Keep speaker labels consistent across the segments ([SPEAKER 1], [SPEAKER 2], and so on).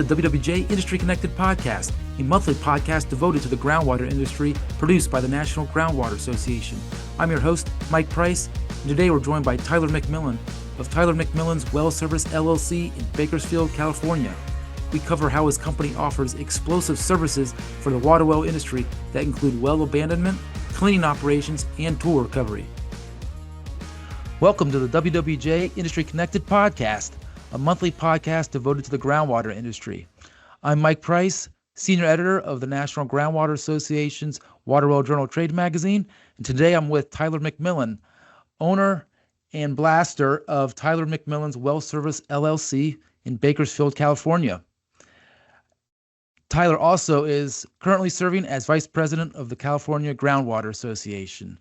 [SPEAKER 1] the WWJ Industry Connected Podcast, a monthly podcast devoted to the groundwater industry produced by the National Groundwater Association. I'm your host, Mike Price, and today we're joined by Tylor McMillan of Tylor McMillan's Well Service LLC in Bakersfield, California. We cover how his company offers explosive services for the water well industry that include well abandonment, cleaning operations, and tool recovery. Welcome to the WWJ Industry Connected Podcast, a monthly podcast devoted to the groundwater industry. I'm Mike Price, Senior Editor of the National Groundwater Association's Water Well Journal Trade Magazine, and today I'm with Tylor McMillan, owner and blaster of Tylor McMillan's Well Service LLC in Bakersfield, California. Tylor also is currently serving as Vice President of the California Groundwater Association.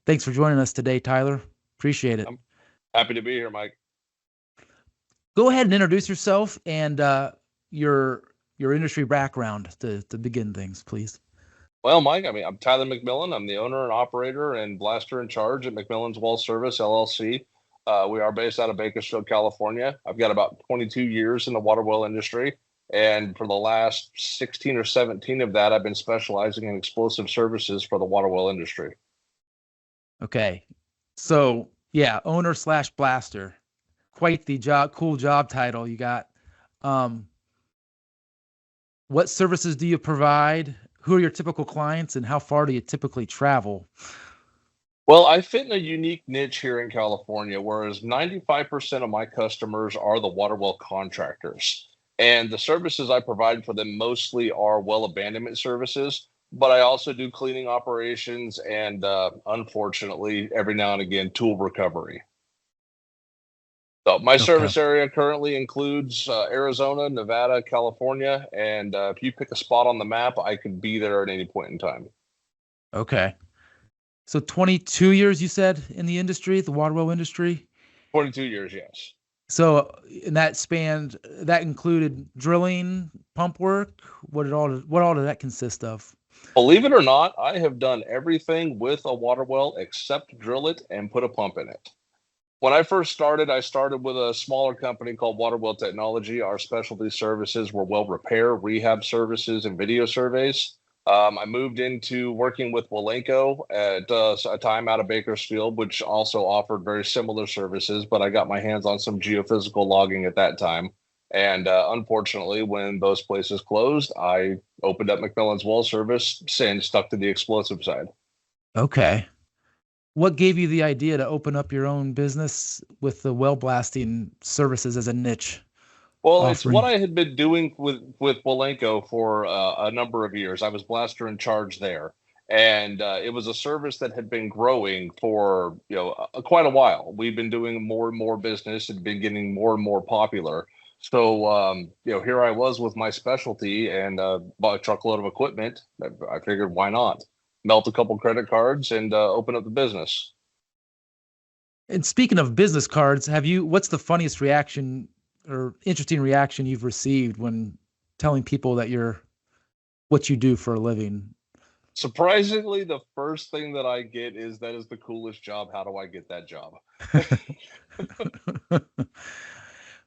[SPEAKER 1] Thanks for joining us today, Tylor. Appreciate it.
[SPEAKER 2] I'm happy to be here, Mike.
[SPEAKER 1] Go ahead and introduce yourself and your industry background to begin things, please.
[SPEAKER 2] Well, Mike, I'm Tylor McMillan. I'm the owner and operator and blaster in charge at McMillan's Well Service LLC. We are based out of Bakersfield, California. I've got about 22 years in the water well industry. And for the last 16 or 17 of that, I've been specializing in explosive services for the water well industry.
[SPEAKER 1] Okay. So, yeah, owner / blaster. Quite the cool job title you got. What services do you provide? Who are your typical clients, and how far do you typically travel?
[SPEAKER 2] Well, I fit in a unique niche here in California, whereas 95% of my customers are the water well contractors. And the services I provide for them mostly are well abandonment services, but I also do cleaning operations and, unfortunately, every now and again, tool recovery. So my service area currently includes Arizona, Nevada, California, and if you pick a spot on the map, I could be there at any point in time. Okay.
[SPEAKER 1] So 22 years, you said, in the industry, the water well industry?
[SPEAKER 2] 22 years, yes.
[SPEAKER 1] So in that included drilling, pump work? What all did that consist of?
[SPEAKER 2] Believe it or not, I have done everything with a water well except drill it and put a pump in it. When I first started, I started with a smaller company called Water Well Technology. Our specialty services were well repair, rehab services, and video surveys. I moved into working with Walenco at a time out of Bakersfield, which also offered very similar services, but I got my hands on some geophysical logging at that time. And unfortunately, when those places closed, I opened up McMillan's Well Service and stuck to the explosive side.
[SPEAKER 1] Okay. What gave you the idea to open up your own business with the well blasting services as a niche?
[SPEAKER 2] Well, It's what I had been doing with Walenco for a number of years. I was blaster in charge there, and it was a service that had been growing for quite a while. We've been doing more and more business and been getting more and more popular. So here I was with my specialty and bought a truckload of equipment. I figured, why not? Melt a couple credit cards and open up the business.
[SPEAKER 1] And speaking of business cards, what's the funniest reaction or interesting reaction you've received when telling people that what you do for a living?
[SPEAKER 2] Surprisingly, the first thing that I get is, that is the coolest job. How do I get that job?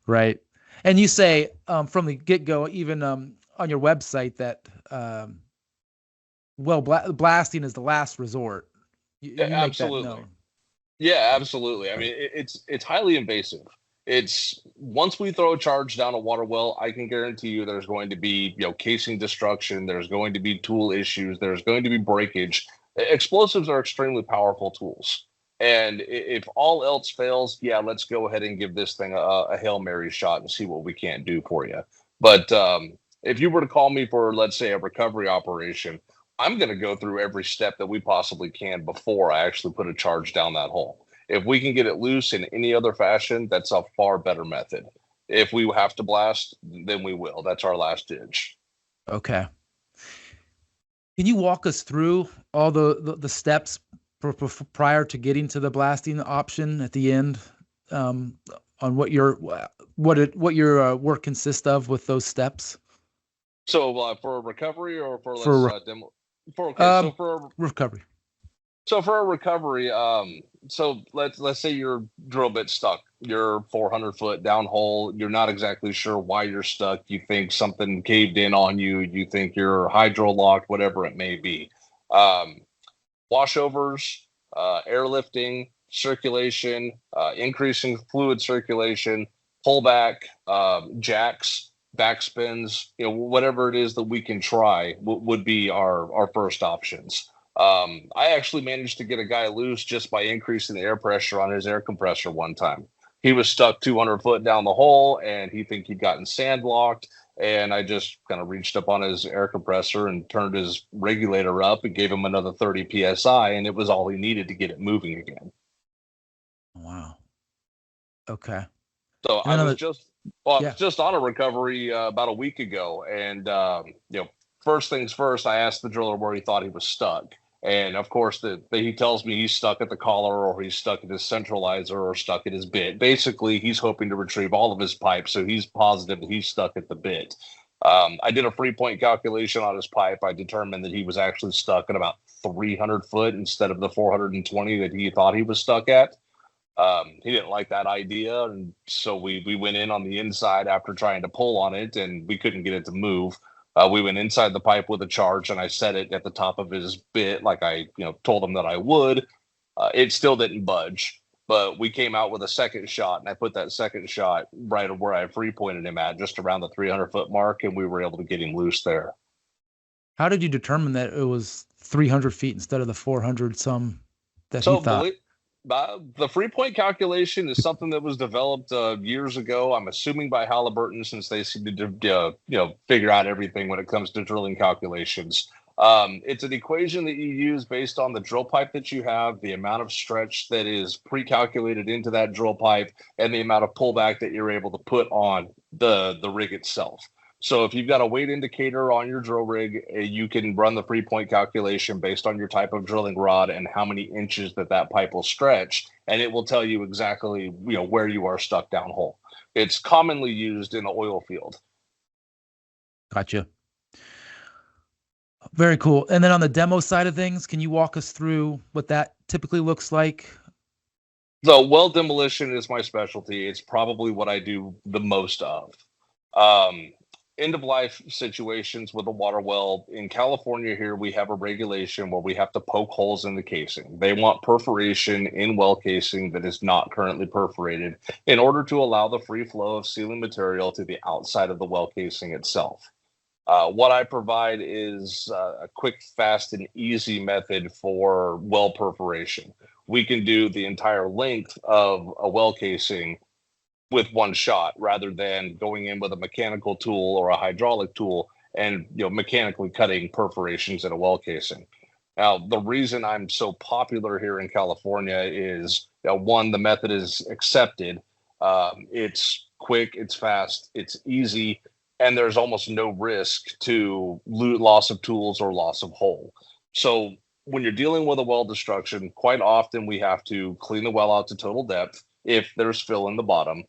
[SPEAKER 1] Right. And you say from the get-go, even on your website, that blasting is the last resort. You
[SPEAKER 2] absolutely.
[SPEAKER 1] Make that known.
[SPEAKER 2] Yeah, absolutely. It's highly invasive. It's once we throw a charge down a water well, I can guarantee you there's going to be casing destruction. There's going to be tool issues. There's going to be breakage. Explosives are extremely powerful tools. And if all else fails, let's go ahead and give this thing a Hail Mary shot and see what we can't do for you. But if you were to call me for, let's say, a recovery operation, I'm going to go through every step that we possibly can before I actually put a charge down that hole. If we can get it loose in any other fashion, that's a far better method. If we have to blast, then we will. That's our last ditch.
[SPEAKER 1] Okay. Can you walk us through all the steps prior to getting to the blasting option at the end, on what your work consists of with those steps?
[SPEAKER 2] So for a recovery or for
[SPEAKER 1] recovery.
[SPEAKER 2] So for a recovery, so let's say your drill bit stuck you're 400 foot down hole. You're not exactly sure why you're stuck. You think something caved in on you. You think you're hydro locked, whatever it may be. Um, Washovers, airlifting, circulation, increasing fluid circulation, pullback, jacks, backspins, whatever it is that we can try would be our first options. I actually managed to get a guy loose just by increasing the air pressure on his air compressor one time. He was stuck 200 foot down the hole, and he think he'd gotten sand locked. And I just kind of reached up on his air compressor and turned his regulator up and gave him another 30 psi, and it was all he needed to get it moving again.
[SPEAKER 1] Wow. Okay.
[SPEAKER 2] So I was just on a recovery about a week ago, and first things first, I asked the driller where he thought he was stuck. And of course, he tells me he's stuck at the collar, or he's stuck at his centralizer, or stuck at his bit. Basically, he's hoping to retrieve all of his pipe, so he's positive that he's stuck at the bit. I did a free point calculation on his pipe. I determined that he was actually stuck at about 300 foot instead of the 420 that he thought he was stuck at. He didn't like that idea, and so we went in on the inside after trying to pull on it, and we couldn't get it to move. We went inside the pipe with a charge, and I set it at the top of his bit like I told him that I would. It still didn't budge, but we came out with a second shot, and I put that second shot right where I free pointed him at, just around the 300 foot mark, and we were able to get him loose there.
[SPEAKER 1] How did you determine that it was 300 feet instead of the 400 some that he thought?
[SPEAKER 2] The free point calculation is something that was developed years ago. I'm assuming by Halliburton, since they seem to figure out everything when it comes to drilling calculations. It's an equation that you use based on the drill pipe that you have, the amount of stretch that is pre-calculated into that drill pipe, and the amount of pullback that you're able to put on the rig itself. So if you've got a weight indicator on your drill rig, you can run the free point calculation based on your type of drilling rod and how many inches that pipe will stretch, and it will tell you exactly where you are stuck downhole. It's commonly used in the oil field.
[SPEAKER 1] Gotcha. Very cool. And then on the demo side of things, can you walk us through what that typically looks like?
[SPEAKER 2] So well demolition is my specialty. It's probably what I do the most of. End of life situations with a water well in California here, we have a regulation where we have to poke holes in the casing. They want perforation in well casing that is not currently perforated in order to allow the free flow of sealing material to the outside of the well casing itself. What I provide is a quick, fast, and easy method for well perforation. We can do the entire length of a well casing with one shot, rather than going in with a mechanical tool or a hydraulic tool and mechanically cutting perforations in a well casing. Now, the reason I'm so popular here in California is one, the method is accepted. It's quick, it's fast, it's easy, and there's almost no risk to loss of tools or loss of hole. So when you're dealing with a well destruction, quite often we have to clean the well out to total depth if there's fill in the bottom.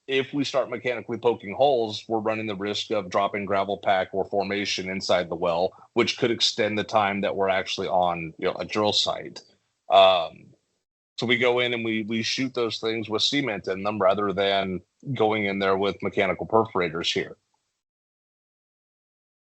[SPEAKER 2] If we start mechanically poking holes, we're running the risk of dropping gravel pack or formation inside the well, which could extend the time that we're actually on a drill site. So we go in and we shoot those things with cement in them rather than going in there with mechanical perforators here.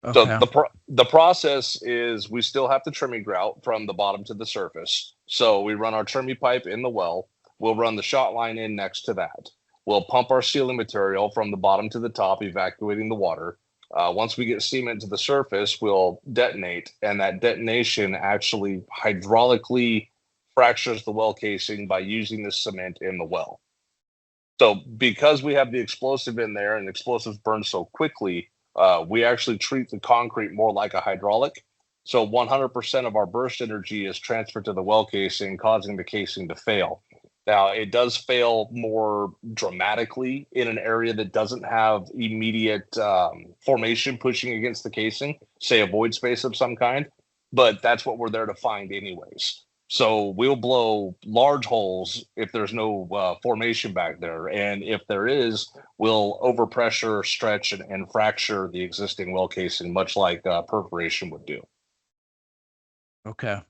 [SPEAKER 2] Okay. So the process is we still have to trimmy grout from the bottom to the surface. So we run our trimmy pipe in the well. We'll run the shot line in next to that. We'll pump our sealing material from the bottom to the top, evacuating the water. Once we get cement to the surface, we'll detonate, and that detonation actually hydraulically fractures the well casing by using the cement in the well. So because we have the explosive in there and explosives burn so quickly, we actually treat the concrete more like a hydraulic. So 100% of our burst energy is transferred to the well casing, causing the casing to fail. Now, it does fail more dramatically in an area that doesn't have immediate formation pushing against the casing, say a void space of some kind, but that's what we're there to find anyways. So we'll blow large holes if there's no formation back there. And if there is, we'll overpressure, stretch, and fracture the existing well casing, much like perforation would do.
[SPEAKER 1] Okay.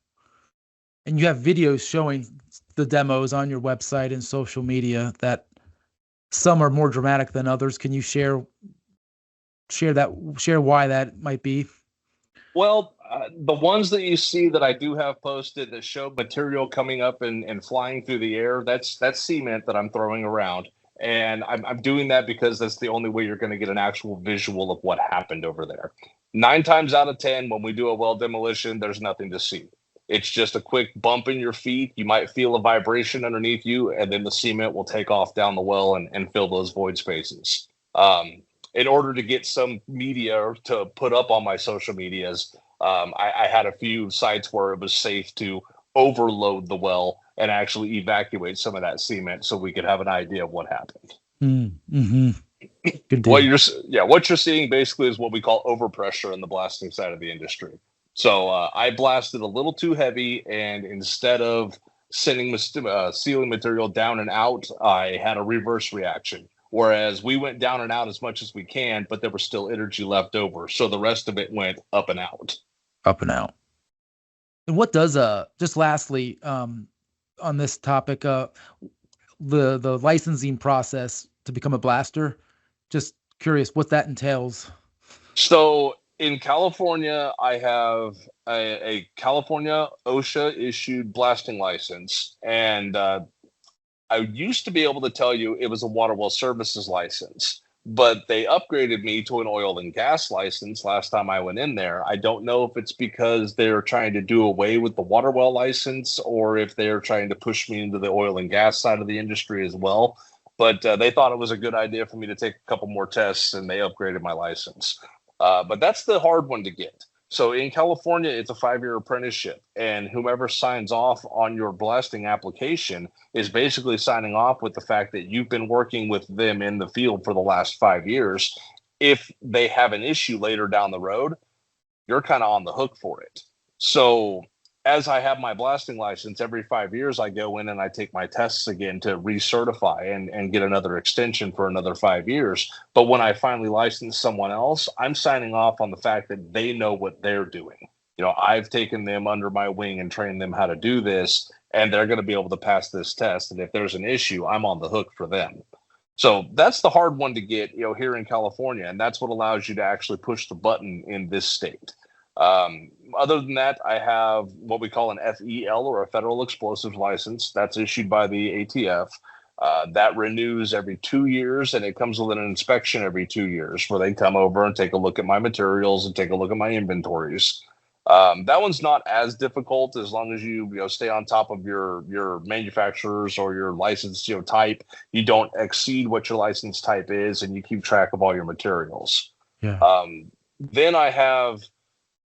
[SPEAKER 1] And you have videos showing the demos on your website and social media that some are more dramatic than others. Can you share why that might be?
[SPEAKER 2] Well, the ones that you see that I do have posted that show material coming up and flying through the air, that's cement that I'm throwing around. And I'm doing that because that's the only way you're going to get an actual visual of what happened over there. 9 times out of 10, when we do a well demolition, there's nothing to see. It's just a quick bump in your feet. You might feel a vibration underneath you, and then the cement will take off down the well and fill those void spaces. In order to get some media to put up on my social medias, I had a few sites where it was safe to overload the well and actually evacuate some of that cement so we could have an idea of what happened.
[SPEAKER 1] Mm-hmm.
[SPEAKER 2] What you're seeing basically is what we call overpressure in the blasting side of the industry. So I blasted a little too heavy, and instead of sending sealing material down and out, I had a reverse reaction. Whereas we went down and out as much as we can, but there was still energy left over. So the rest of it went up and out.
[SPEAKER 1] Up and out. And what does just lastly on this topic, the licensing process to become a blaster? Just curious what that entails.
[SPEAKER 2] So in California, I have a California OSHA issued blasting license, and I used to be able to tell you it was a water well services license, but they upgraded me to an oil and gas license last time I went in there. I don't know if it's because they're trying to do away with the water well license or if they're trying to push me into the oil and gas side of the industry as well. But they thought it was a good idea for me to take a couple more tests, and they upgraded my license. But that's the hard one to get. So in California, it's a 5-year apprenticeship, and whomever signs off on your blasting application is basically signing off with the fact that you've been working with them in the field for the last 5 years. If they have an issue later down the road, you're kind of on the hook for it. So as I have my blasting license, every 5 years, I go in and I take my tests again to recertify and get another extension for another 5 years. But when I finally license someone else, I'm signing off on the fact that they know what they're doing. You know, I've taken them under my wing and trained them how to do this, and they're going to be able to pass this test. And if there's an issue, I'm on the hook for them. So that's the hard one to get, you know, here in California. And that's what allows you to actually push the button in this state. Other than that, I have what we call an FEL, or a federal explosives license. That's issued by the ATF. That renews every 2 years, and it comes with an inspection every 2 years where they come over and take a look at my materials and take a look at my inventories. That one's not as difficult as long as you stay on top of your manufacturers or your license type. You don't exceed what your license type is, and you keep track of all your materials.
[SPEAKER 1] Yeah.
[SPEAKER 2] Then I have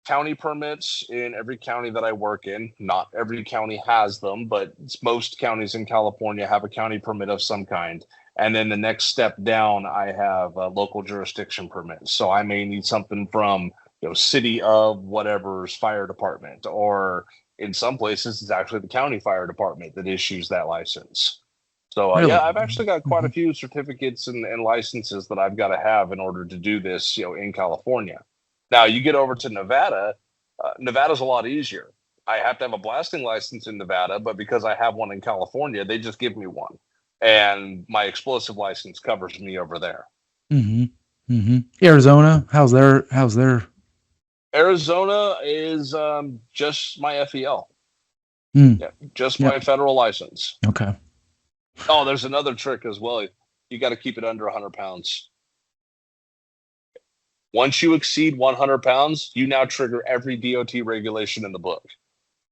[SPEAKER 2] county permits in every county that I work in. Not every county has them, but most counties in California have a county permit of some kind. And then the next step down, I have local jurisdiction permits. So I may need something from city of whatever's fire department, or in some places it's actually the county fire department that issues that license. So
[SPEAKER 1] Really?
[SPEAKER 2] yeah, I've actually got quite a few certificates and licenses that I've got to have in order to do this, in California. Now you get over to Nevada. Nevada's a lot easier. I have to have a blasting license in Nevada, but because I have one in California, they just give me one, and my explosive license covers me over there.
[SPEAKER 1] Mm-hmm. Mm-hmm. Arizona, how's their?
[SPEAKER 2] Arizona is just my FEL.
[SPEAKER 1] Yeah,
[SPEAKER 2] just my federal license.
[SPEAKER 1] Okay.
[SPEAKER 2] Oh, there's another trick as well. You got to keep it under 100 pounds. Once you exceed 100 pounds, you now trigger every DOT regulation in the book.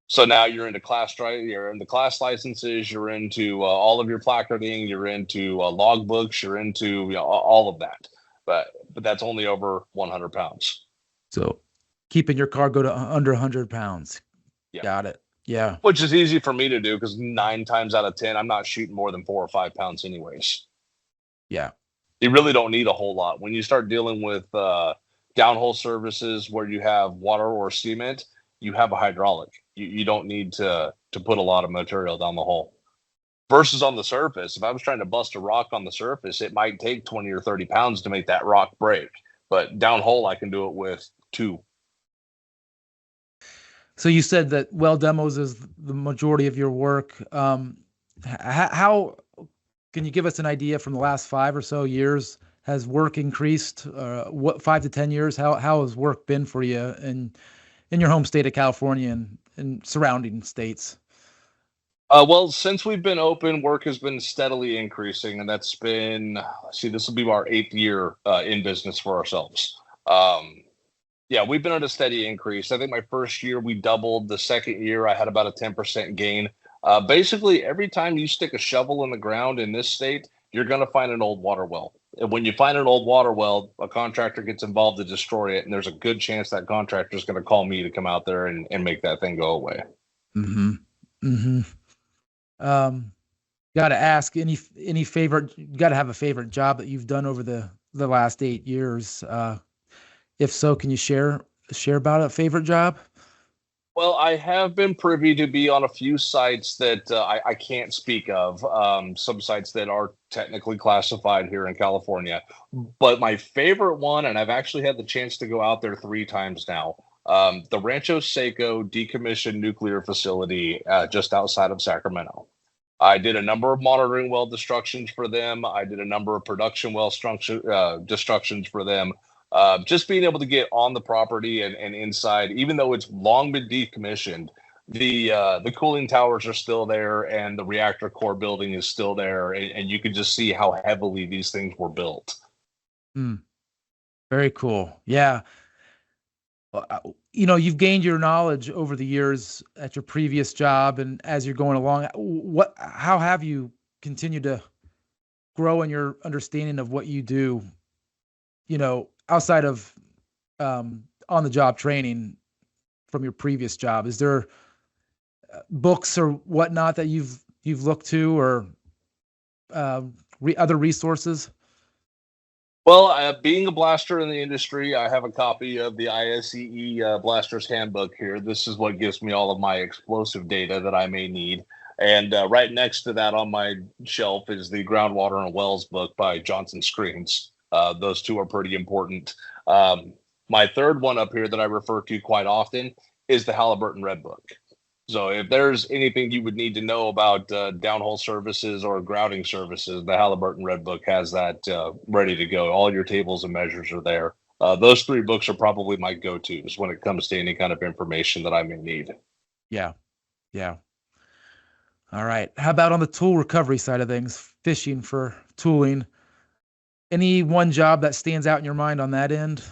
[SPEAKER 2] So now you're into you're into class licenses, you're into all of your placarding, you're into log books, you're into all of that. But that's only over 100 pounds.
[SPEAKER 1] So keeping your cargo to under 100 pounds.
[SPEAKER 2] Yeah.
[SPEAKER 1] Got it. Yeah.
[SPEAKER 2] Which is easy for me to do because 9 times out of 10, I'm not shooting more than 4 or 5 pounds anyways.
[SPEAKER 1] Yeah.
[SPEAKER 2] You really don't need a whole lot. When you start dealing with downhole services where you have water or cement, you have a hydraulic. You don't need to put a lot of material down the hole. Versus on the surface, if I was trying to bust a rock on the surface, it might take 20 or 30 pounds to make that rock break. But downhole, I can do it with 2.
[SPEAKER 1] So you said that well demos is the majority of your work. How can you give us an idea from the last 5 or so years? Has work increased? What 5 to 10 years? How has work been for you in your home state of California and surrounding states?
[SPEAKER 2] Well, since we've been open, work has been steadily increasing, and that's been, see, this will be our 8th year in business for ourselves. Um, yeah, we've been at a steady increase. I think my first year we doubled. The second year I had about a 10% gain. Basically, every time you stick a shovel in the ground in this state, you're going to find an old water well. And when you find an old water well, a contractor gets involved to destroy it, and there's a good chance that contractor is going to call me to come out there and make that thing go away.
[SPEAKER 1] Mm-hmm. Mm-hmm. Um, got to ask any favorite. Got to have a favorite job that you've done over the last 8 years. If so, can you share about a favorite job?
[SPEAKER 2] Well, I have been privy to be on a few sites that I can't speak of, some sites that are technically classified here in California. But my favorite one, and I've actually had the chance to go out there 3 times now, the Rancho Seco decommissioned nuclear facility just outside of Sacramento. I did a number of monitoring well destructions for them. I did a number of production well destructions for them. Just being able to get on the property and inside, even though it's long been decommissioned, the cooling towers are still there and the reactor core building is still there, and you can just see how heavily these things were built.
[SPEAKER 1] Mm, very cool. Yeah. You've gained your knowledge over the years at your previous job, and as you're going along, how have you continued to grow in your understanding of what you do? Outside of on the job training from your previous job, is there books or whatnot that you've looked to, or other resources?
[SPEAKER 2] Well, being a blaster in the industry, I have a copy of the ISEE Blaster's Handbook here. This is what gives me all of my explosive data that I may need. And right next to that on my shelf is the Groundwater and Wells book by Johnson Screens. Those two are pretty important. My third one up here that I refer to quite often is the Halliburton Red Book. So if there's anything you would need to know about downhole services or grouting services, the Halliburton Red Book has that ready to go. All your tables and measures are there. Those 3 books are probably my go-tos when it comes to any kind of information that I may need.
[SPEAKER 1] Yeah. Yeah. All right. How about on the tool recovery side of things, fishing for tooling? Any one job that stands out in your mind on that end?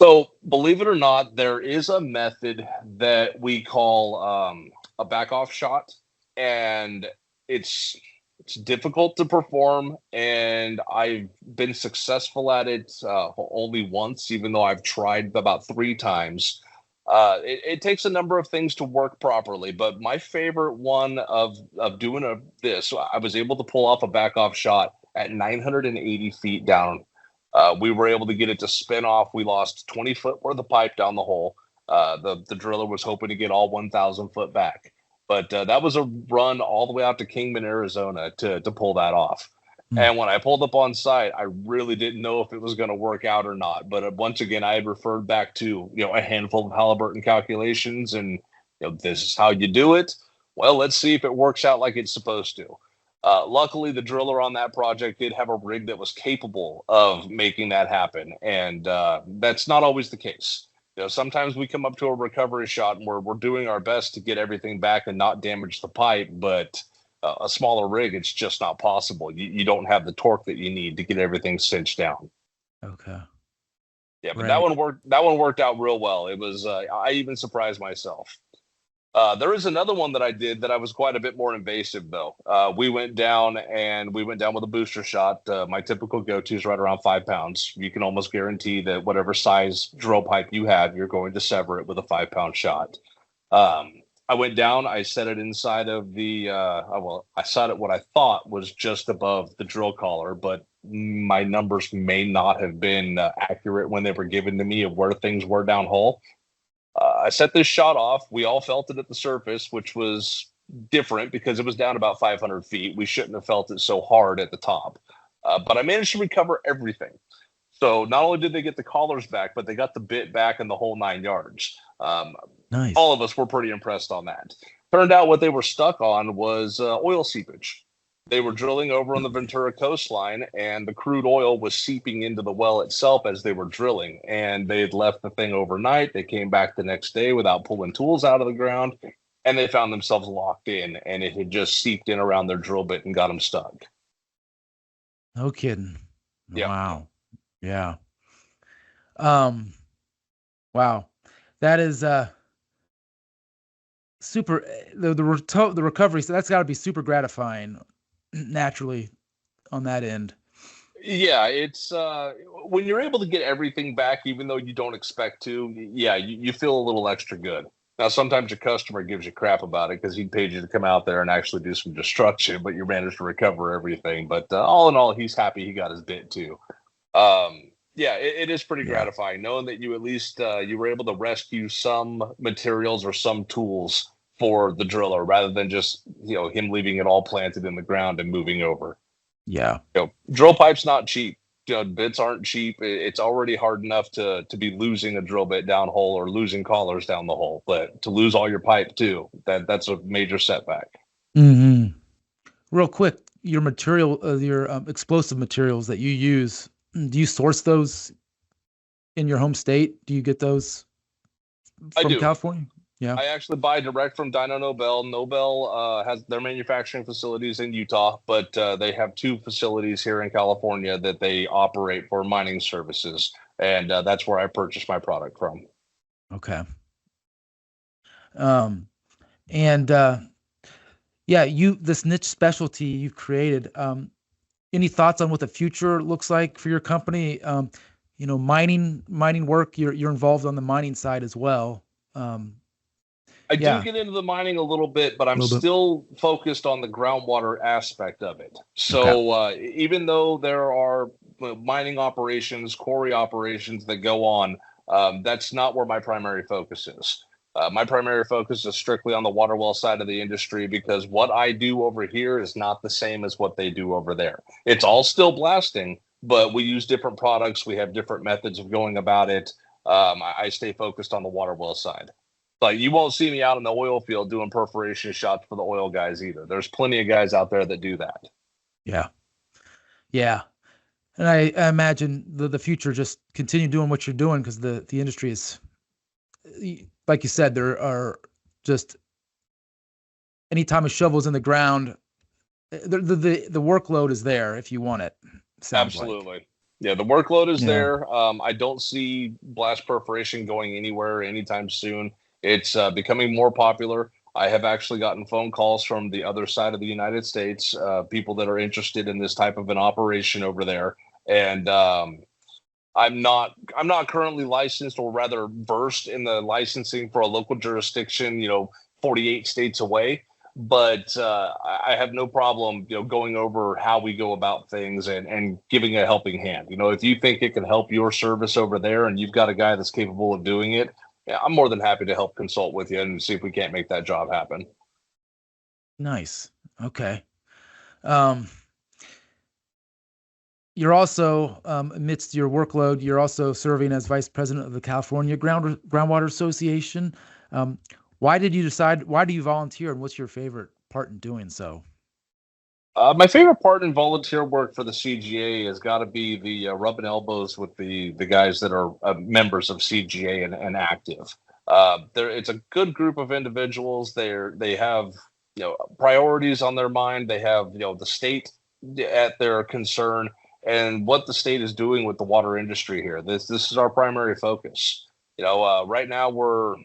[SPEAKER 2] So believe it or not, there is a method that we call a back off shot, and it's difficult to perform, and I've been successful at it only once, even though I've tried about 3 times. It takes a number of things to work properly, but my favorite one of doing this, I was able to pull off a back off shot at 980 feet down. We were able to get it to spin off. We lost 20 foot worth of pipe down the hole. The driller was hoping to get all 1,000 foot back, but that was a run all the way out to Kingman, Arizona to pull that off. And when I pulled up on site, I really didn't know if it was going to work out or not. But once again, I had referred back to a handful of Halliburton calculations, and this is how you do it. Well, let's see if it works out like it's supposed to. Luckily, the driller on that project did have a rig that was capable of making that happen, and that's not always the case. Sometimes we come up to a recovery shot and we're doing our best to get everything back and not damage the pipe, but a smaller rig, it's just not possible. You don't have the torque that you need to get everything cinched down.
[SPEAKER 1] Okay.
[SPEAKER 2] Yeah, but
[SPEAKER 1] Right.
[SPEAKER 2] that one worked. That one worked out real well. It was. I even surprised myself. There is another one that I did that I was quite a bit more invasive, though. We went down with a booster shot. My typical go-to is right around 5 pounds. You can almost guarantee that whatever size drill pipe you have, you're going to sever it with a 5-pound shot. I went down. I set it inside of I set it what I thought was just above the drill collar, but my numbers may not have been accurate when they were given to me of where things were down hole. I set this shot off. We all felt it at the surface, which was different because it was down about 500 feet. We shouldn't have felt it so hard at the top. But I managed to recover everything. So not only did they get the collars back, but they got the bit back and the whole 9 yards.
[SPEAKER 1] Nice.
[SPEAKER 2] All of us were pretty impressed on that. Turned out what they were stuck on was oil seepage. They were drilling over on the Ventura coastline, and the crude oil was seeping into the well itself as they were drilling. And they had left the thing overnight. They came back the next day without pulling tools out of the ground, and they found themselves locked in, and it had just seeped in around their drill bit and got them stuck.
[SPEAKER 1] No kidding.
[SPEAKER 2] Yeah.
[SPEAKER 1] Wow. Yeah. Wow. That is super. The recovery. So that's got to be super gratifying, naturally, on that end.
[SPEAKER 2] Yeah, it's when you're able to get everything back, even though you don't expect to. Yeah, you feel a little extra good. Now, sometimes your customer gives you crap about it because he paid you to come out there and actually do some destruction, but you managed to recover everything. But all in all, he's happy he got his bit too. Yeah, it is pretty gratifying knowing that you at least you were able to rescue some materials or some tools for the driller rather than just him leaving it all planted in the ground and moving over.
[SPEAKER 1] Yeah.
[SPEAKER 2] Drill pipe's not cheap. Bits aren't cheap. It's already hard enough to be losing a drill bit down hole or losing collars down the hole, but to lose all your pipe too, that's a major setback.
[SPEAKER 1] Mm-hmm. Real quick, your material, your explosive materials that you use, do you source those in your home state? Do you get those from California? Yeah.
[SPEAKER 2] I actually buy direct from Dyno Nobel. Nobel has their manufacturing facilities in Utah, but they have 2 facilities here in California that they operate for mining services, and that's where I purchase my product from.
[SPEAKER 1] Okay. Yeah, this niche specialty you've created. Any thoughts on what the future looks like for your company? Mining work. You're involved on the mining side as well.
[SPEAKER 2] I do get into the mining a little bit, but I'm still focused on the groundwater aspect of it. So even though there are mining operations, quarry operations that go on, that's not where my primary focus is. My primary focus is strictly on the water well side of the industry because what I do over here is not the same as what they do over there. It's all still blasting, but we use different products. We have different methods of going about it. I stay focused on the water well side. But you won't see me out in the oil field doing perforation shots for the oil guys either. There's plenty of guys out there that do that.
[SPEAKER 1] Yeah. Yeah. And I imagine the future, just continue doing what you're doing because the industry is, like you said, there are just, anytime a shovel's in the ground, the workload is there if you want it.
[SPEAKER 2] Absolutely. Like. Yeah, the workload is there. I don't see blast perforation going anywhere anytime soon. It's becoming more popular. I have actually gotten phone calls from the other side of the United States, people that are interested in this type of an operation over there. And I'm not currently licensed, or rather versed in the licensing for a local jurisdiction, 48 states away. But I have no problem, going over how we go about things and giving a helping hand. If you think it can help your service over there and you've got a guy that's capable of doing it, I'm more than happy to help consult with you and see if we can't make that job happen.
[SPEAKER 1] Nice. Okay. You're also, amidst your workload, you're also serving as vice president of the California Groundwater Association. Why do you volunteer, and what's your favorite part in doing so?
[SPEAKER 2] My favorite part in volunteer work for the CGA has got to be the rubbing elbows with the guys that are members of CGA and active. It's a good group of individuals. They have priorities on their mind. They have the state at their concern and what the state is doing with the water industry here. This is our primary focus. Right now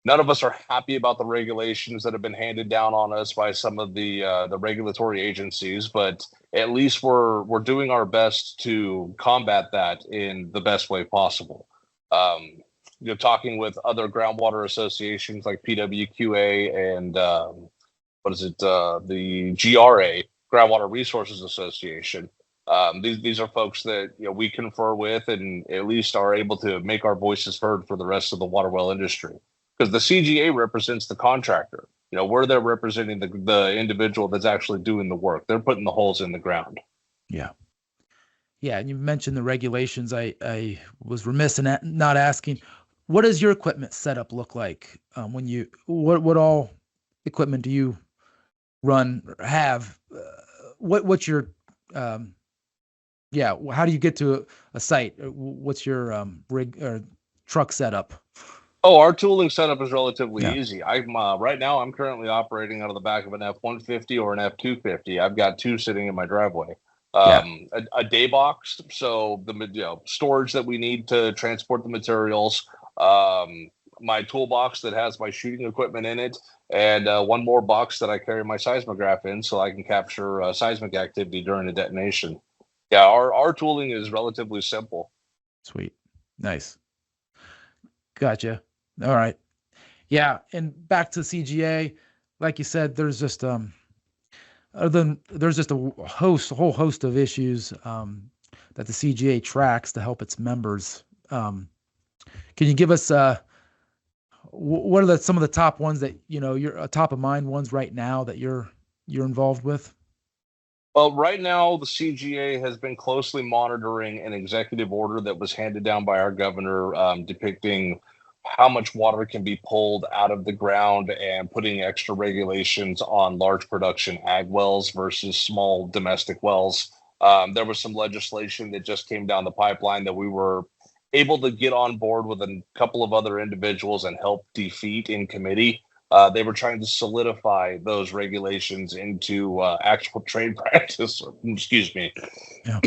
[SPEAKER 2] none of us are happy about the regulations that have been handed down on us by some of the regulatory agencies, but at least we're doing our best to combat that in the best way possible. Talking with other groundwater associations like PWQA and the GRA, Groundwater Resources Association. These are folks that we confer with and at least are able to make our voices heard for the rest of the water well industry. Because the CGA represents the contractor. We're there representing the individual that's actually doing the work. They're putting the holes in the ground. Yeah.
[SPEAKER 1] Yeah. And you mentioned the regulations. I was remiss in not asking, what does your equipment setup look like? What all equipment do you run or have? What's your how do you get to a site? What's your rig or truck setup?
[SPEAKER 2] Oh, our tooling setup is relatively
[SPEAKER 1] Yeah.
[SPEAKER 2] easy. I'm right now. I'm currently operating out of the back of an F-150 or an F-250. I've got two sitting in my driveway.
[SPEAKER 1] Yeah.
[SPEAKER 2] A day box, so the storage that we need to transport the materials. My toolbox that has my shooting equipment in it, and one more box that I carry my seismograph in, so I can capture seismic activity during a detonation. Yeah, our tooling is relatively simple.
[SPEAKER 1] Sweet. Nice. Gotcha. All right. Yeah. And back to CGA, like you said, there's just a whole host of issues that the CGA tracks to help its members. Can you give us what are some of the top ones that you're top of mind ones right now that you're involved with?
[SPEAKER 2] Well, right now, the CGA has been closely monitoring an executive order that was handed down by our governor depicting how much water can be pulled out of the ground and putting extra regulations on large production ag wells versus small domestic wells. There was some legislation that just came down the pipeline that we were able to get on board with a couple of other individuals and help defeat in committee. They were trying to solidify those regulations into actual trade practice. Excuse me.
[SPEAKER 1] Yeah.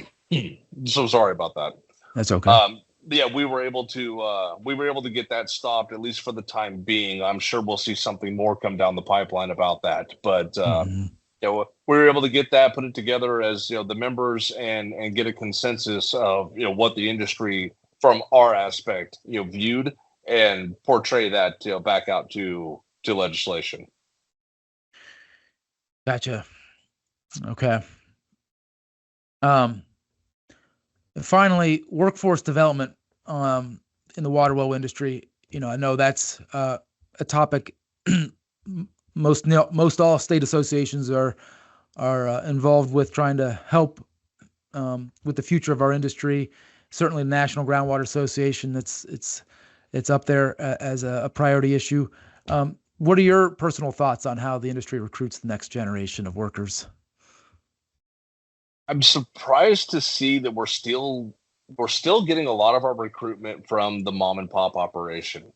[SPEAKER 2] So sorry about that.
[SPEAKER 1] That's okay.
[SPEAKER 2] Yeah, we were able to get that stopped, at least for the time being. I'm sure we'll see something more come down the pipeline about that. But we were able to get that, put it together as the members and get a consensus of what the industry from our aspect viewed and portray that back out to legislation.
[SPEAKER 1] Gotcha. Okay. Finally, workforce development in the water well industry. I know that's a topic most all state associations are involved with, trying to help with the future of our industry. Certainly, the National Groundwater Association, it's up there as a priority issue. What are your personal thoughts on how the industry recruits the next generation of workers?
[SPEAKER 2] I'm surprised to see that we're still getting a lot of our recruitment from the mom and pop operation.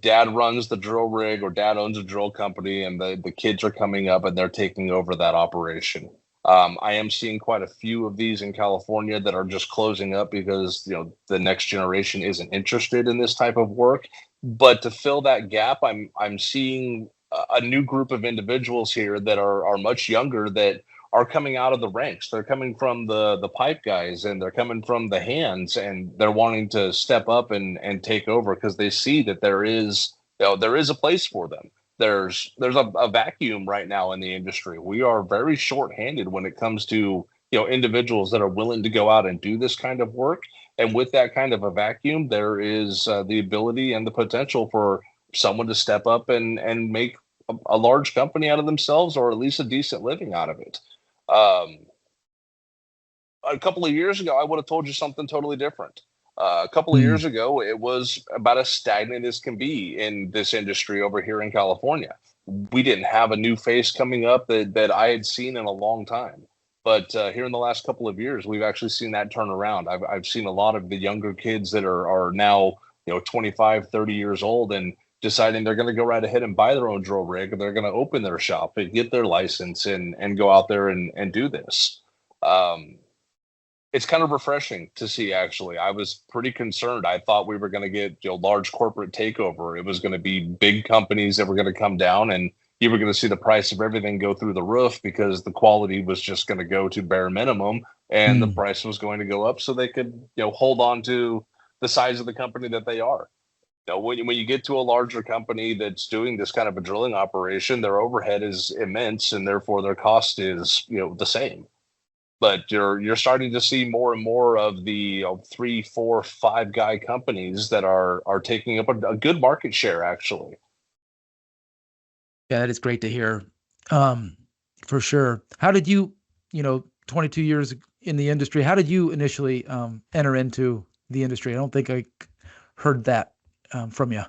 [SPEAKER 2] Dad runs the drill rig or dad owns a drill company, and the kids are coming up and they're taking over that operation. I am seeing quite a few of these in California that are just closing up because the next generation isn't interested in this type of work. But to fill that gap, I'm seeing a new group of individuals here that are much younger that are coming out of the ranks. They're coming from the pipe guys, and they're coming from the hands, and they're wanting to step up and take over because they see that there is a place for them. There's a vacuum right now in the industry. We are very short-handed when it comes to individuals that are willing to go out and do this kind of work. And with that kind of a vacuum, there is the ability and the potential for someone to step up and make a large company out of themselves, or at least a decent living out of it. A couple of years ago, I would have told you something totally different. A couple of years ago, it was about as stagnant as can be in this industry over here in California. We didn't have a new face coming up that I had seen in a long time. But here in the last couple of years, we've actually seen that turn around. I've seen a lot of the younger kids that are now 25, 30 years old and deciding they're going to go right ahead and buy their own drill rig, and they're going to open their shop and get their license and go out there and do this. It's kind of refreshing to see, actually. I was pretty concerned. I thought we were going to get large corporate takeover. It was going to be big companies that were going to come down, and you were going to see the price of everything go through the roof because the quality was just going to go to bare minimum, and the price was going to go up so they could hold on to the size of the company that they are. When you get to a larger company that's doing this kind of a drilling operation, their overhead is immense, and therefore their cost is the same. But you're starting to see more and more of the 3, 4, 5 guy companies that are taking up a good market share, actually.
[SPEAKER 1] Yeah, that is great to hear, for sure. How did you, 22 years in the industry, how did you initially enter into the industry? I don't think I heard that from you.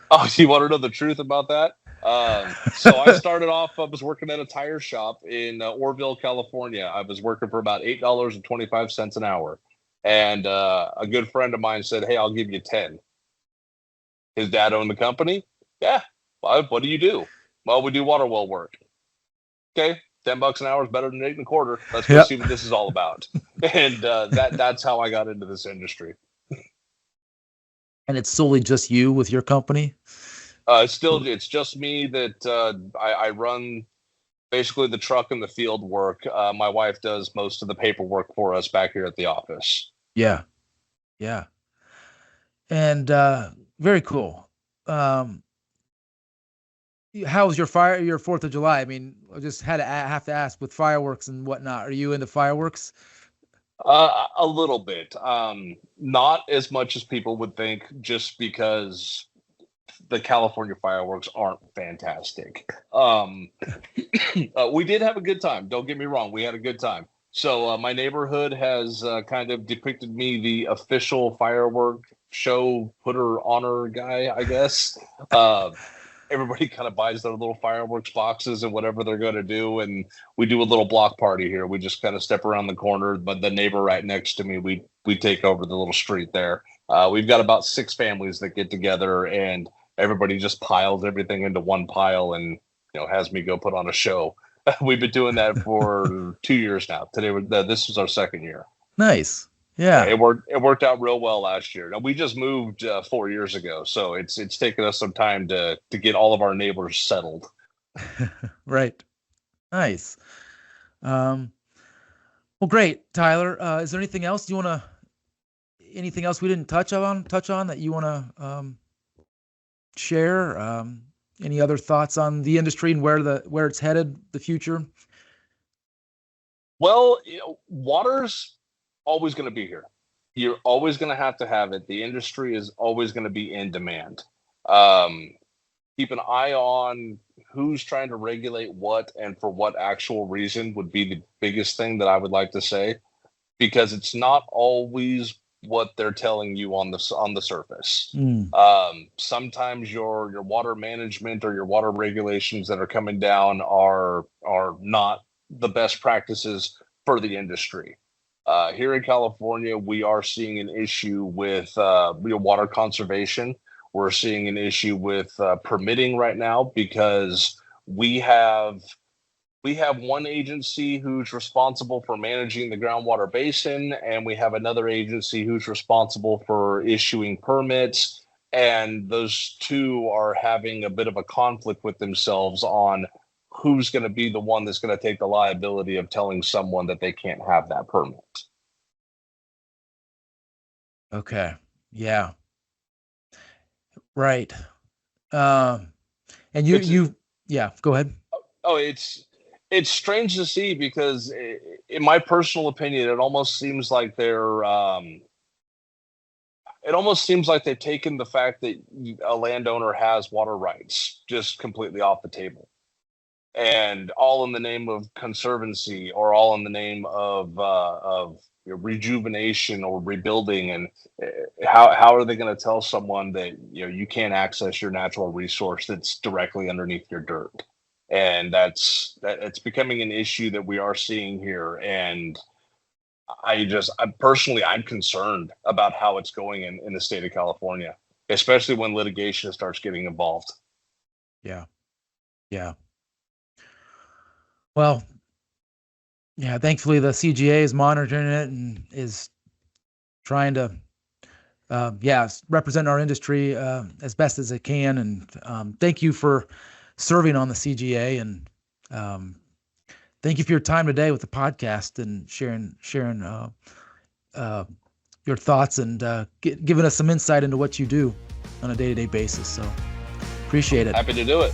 [SPEAKER 2] Oh, you want to know the truth about that? So I started off, I was working at a tire shop in Orville, California. I was working for about $8.25 an hour. And a good friend of mine said, "Hey, I'll give you 10." His dad owned the company. Yeah. Well, what do you do? Well, we do water well work. Okay. $10 an hour is better than 8 and a quarter. Let's go see what this is all about. And that's how I got into this industry.
[SPEAKER 1] And it's solely just you with your company?
[SPEAKER 2] It's just me that I run basically the truck and the field work. My wife does most of the paperwork for us back here at the office.
[SPEAKER 1] Yeah. Yeah. And very cool. How was your 4th of July? I mean, I just have to ask, with fireworks and whatnot. Are you into fireworks?
[SPEAKER 2] A little bit. Not as much as people would think, just because the California fireworks aren't fantastic. We did have a good time. Don't get me wrong. We had a good time. So my neighborhood has kind of depicted me the official firework show putter honor guy, I guess. Everybody kind of buys their little fireworks boxes and whatever they're going to do. And we do a little block party here. We just kind of step around the corner, but the neighbor right next to me, we take over the little street there. We've got about 6 families that get together, and everybody just piles everything into one pile and, has me go put on a show. We've been doing that for 2 years now. This was our 2nd year.
[SPEAKER 1] Nice. Yeah.
[SPEAKER 2] It worked out real well last year. Now, we just moved 4 years ago, so it's taken us some time to get all of our neighbors settled.
[SPEAKER 1] Right. Nice. Well, great, Tylor. Is there anything else anything else we didn't touch on that you want to share? Any other thoughts on the industry and where it's headed, the future?
[SPEAKER 2] Well, water's always going to be here. You're always going to have it. The industry is always going to be in demand. Keep an eye on who's trying to regulate what and for what actual reason would be the biggest thing that I would like to say, because it's not always what they're telling you on the surface. Sometimes your water management or your water regulations that are coming down are not the best practices for the industry. Here in California, we are seeing an issue with water conservation. We're seeing an issue with permitting right now, because we have one agency who's responsible for managing the groundwater basin, and we have another agency who's responsible for issuing permits. And those two are having a bit of a conflict with themselves on who's going to be the one that's going to take the liability of telling someone that they can't have that permit.
[SPEAKER 1] Okay. Yeah. Right. And yeah, go ahead.
[SPEAKER 2] Oh, it's strange to see, because in my personal opinion, it almost seems like they've taken the fact that a landowner has water rights just completely off the table, and all in the name of conservancy, or all in the name of rejuvenation or rebuilding. And how are they going to tell someone that you can't access your natural resource that's directly underneath your dirt? And it's becoming an issue that we are seeing here. And I'm concerned about how it's going in the state of California, especially when litigation starts getting involved.
[SPEAKER 1] Yeah. Yeah. Well, yeah, thankfully the CGA is monitoring it and is trying to, represent our industry as best as it can. And thank you for serving on the CGA, and thank you for your time today with the podcast and sharing your thoughts and giving us some insight into what you do on a day-to-day basis. So appreciate it.
[SPEAKER 2] Happy to do it.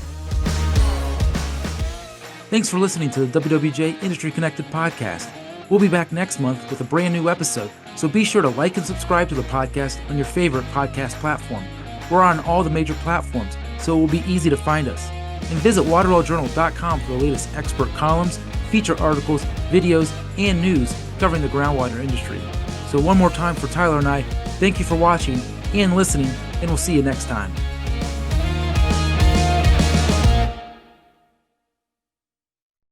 [SPEAKER 1] Thanks for listening to the WWJ Industry Connected Podcast. We'll be back next month with a brand new episode, so be sure to like and subscribe to the podcast on your favorite podcast platform. We're on all the major platforms, so it will be easy to find us. And visit waterwelljournal.com for the latest expert columns, feature articles, videos, and news covering the groundwater industry. So one more time for Tylor and I, thank you for watching and listening, and we'll see you next time.